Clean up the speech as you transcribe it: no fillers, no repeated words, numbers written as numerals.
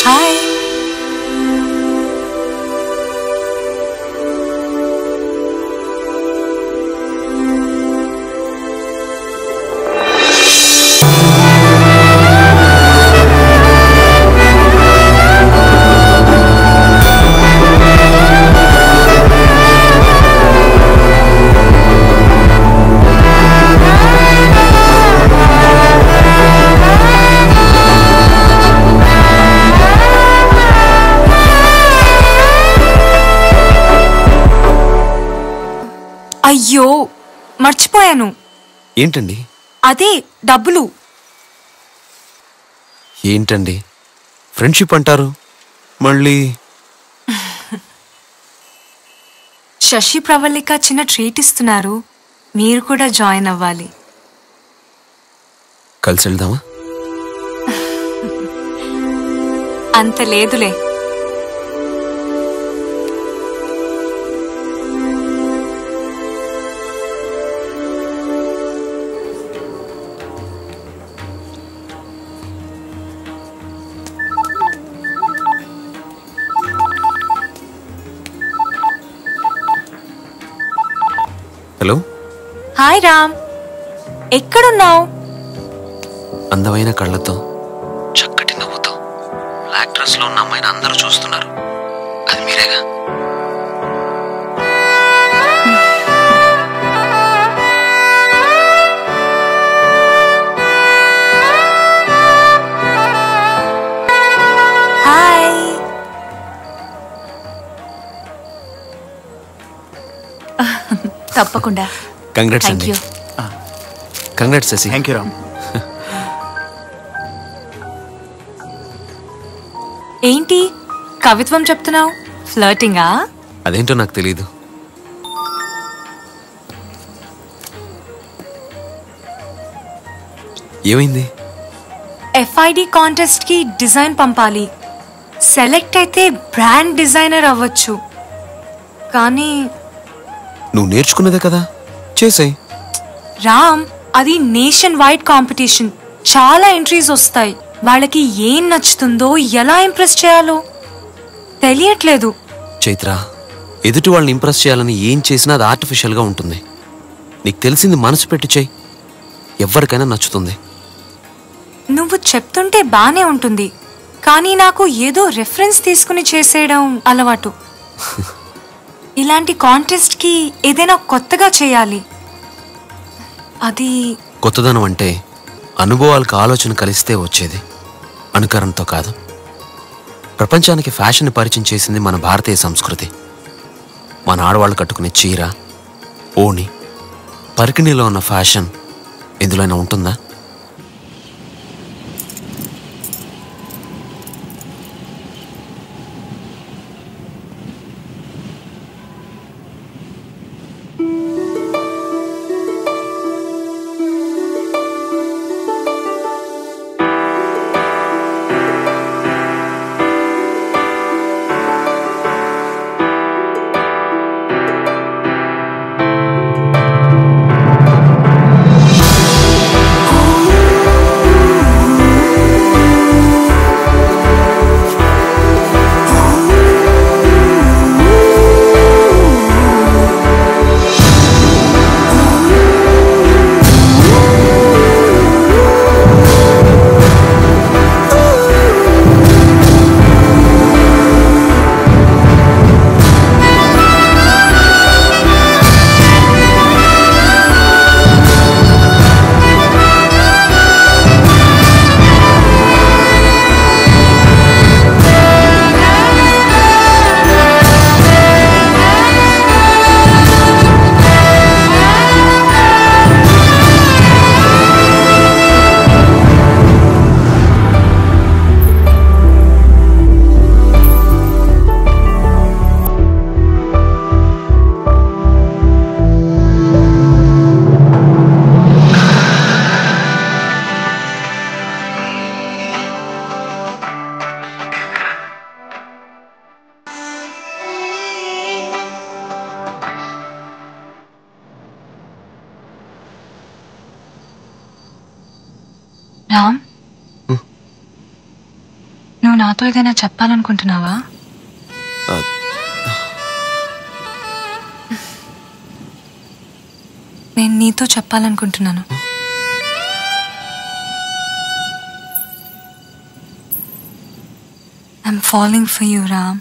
Hi. అయ్యో మర్చిపోయాను. ఏంటండి? అదే డబ్బులు. ఏంటండి ఫ్రెండ్షిప్ అంటారు మళ్ళీ? శశి ప్రవళిక చిన్న ట్రీట్ ఇస్తున్నారు, మీరు కూడా జాయిన్ అవ్వాలి. కలిసి వెళ్దామా? అంత లేదులే. హలో. హాయ్ రామ్, ఎక్కడున్నావు? అందమైన కళ్ళతో చక్కటి నవ్వుతో బ్లాక్ డ్రెస్ లో ఉన్న అమ్మాయిని అందరూ చూస్తున్నారు. అది మీరేగా? హాయ్. తప్పకుండా. కంగ్రాట్స్ అండి. Congrats Shashi. Thank you Ram. ఏంటి కవిత్వం చెప్తున్నావు? ఫ్లర్టింగా? అదేంటో నాకు తెలీదు. ఏమైంది? ఎఫ్ఐడి కాంటెస్ట్ కి డిజైన్ పంపాలి. సెలెక్ట్ అయితే బ్రాండ్ డిజైనర్ అవ్వచ్చు. కానీ నువ్వు నేర్చుకున్నదే కదా, చేసేయ్. రామ్, అది నేషన్ వైడ్ కాంపిటీషన్. చాలా ఎంట్రీస్ వస్తాయి. వాళ్ళకి ఏం నచ్చుతుందో, ఎలా ఇంప్రెస్ చేయాలో తెలియట్లేదు. చైత్ర, ఎదుటి వాళ్ళని ఇంప్రెస్ చేయాలని ఏం చేసినా అది ఆర్టిఫిషియల్గా ఉంటుంది. నీకు తెలిసింది మనసు పెట్టి చెయ్యి, ఎవరికైనా నచ్చుతుంది. నువ్వు చెప్తుంటే బానే ఉంటుంది, కానీ నాకు ఏదో రెఫరెన్స్ తీసుకుని చేసేయడం అలవాటు. ఇలాంటి కాంటెస్ట్ కి ఏదైనా కొత్తగా చేయాలి. అది కొత్తదనం అంటే అనుభవాలకు ఆలోచన కలిస్తే వచ్చేది, అనుకరణతో కాదు. ప్రపంచానికి ఫ్యాషన్ పరిచయం చేసింది మన భారతీయ సంస్కృతి. మన ఆడవాళ్ళు కట్టుకునే చీర, ఓణి, పరికిణిలో ఉన్న ఫ్యాషన్ ఎందులోనైనా ఉంటుందా? రామ్, నువ్వు నాతో ఏదైనా చెప్పాలనుకుంటున్నావా? నేను నీతో చెప్పాలనుకుంటున్నాను. I'm falling for you, Ram.